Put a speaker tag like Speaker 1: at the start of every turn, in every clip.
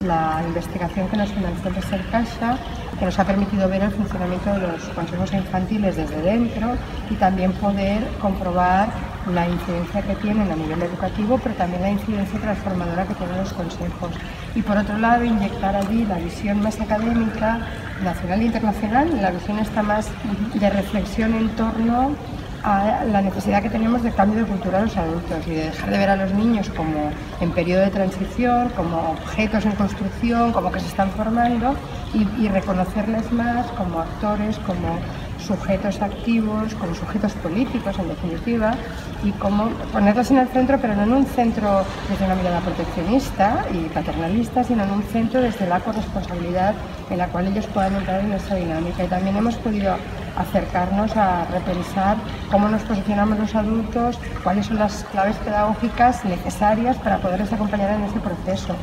Speaker 1: la investigación que nos financió el Sercaixa, que nos ha permitido ver el funcionamiento de los consejos infantiles desde dentro y también poder comprobar la incidencia que tienen a nivel educativo, pero también la incidencia transformadora que tienen los consejos. Y por otro lado, inyectar allí la visión más académica, nacional e internacional, la visión está más de reflexión en torno a la necesidad que tenemos de cambio de cultura a los adultos y de dejar de ver a los niños como en periodo de transición, como objetos en construcción, como que se están formando y reconocerles más como actores, como sujetos activos, como sujetos políticos en definitiva, y como ponerlos en el centro, pero no en un centro desde una mirada proteccionista y paternalista, sino en un centro desde la corresponsabilidad en la cual ellos puedan entrar en esa dinámica. Y también hemos podido acercarnos a repensar cómo nos posicionamos los adultos, cuáles son las claves pedagógicas necesarias para poderles acompañar en ese proceso.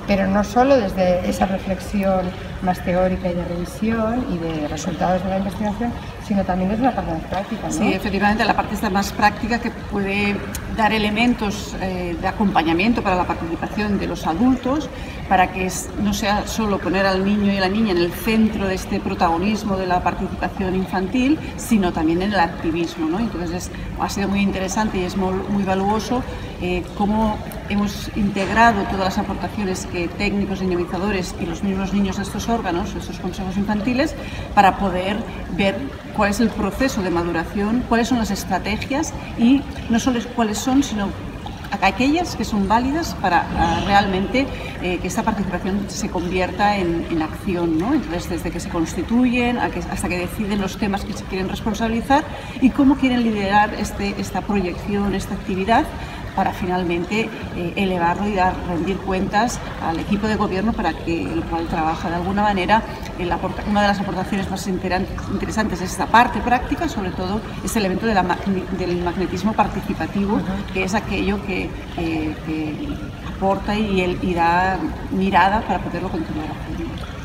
Speaker 1: Pero no solo desde esa reflexión más teórica y de revisión y de resultados de la investigación, sino también desde la parte más práctica, ¿no?
Speaker 2: Sí, efectivamente, la parte está más práctica que puede dar elementos de acompañamiento para la participación de los adultos, para que no sea solo poner al niño y a la niña en el centro de este protagonismo de la participación infantil, sino también en el activismo, ¿no? Entonces ha sido muy interesante y es muy valuoso cómo hemos integrado todas las aportaciones que técnicos, dinamizadores y los mismos niños de estos órganos, de estos consejos infantiles, para poder ver cuál es el proceso de maduración, cuáles son las estrategias y no solo cuáles son, sino aquellas que son válidas para realmente que esta participación se convierta en acción, ¿no? Entonces, desde que se constituyen hasta que deciden los temas que se quieren responsabilizar y cómo quieren liderar esta proyección, esta actividad, para finalmente elevarlo y rendir cuentas al equipo de gobierno para que el cual trabaja de alguna manera. Una de las aportaciones más interesantes es esta parte práctica, sobre todo este elemento del magnetismo participativo, que es aquello que aporta y da mirada para poderlo continuar haciendo.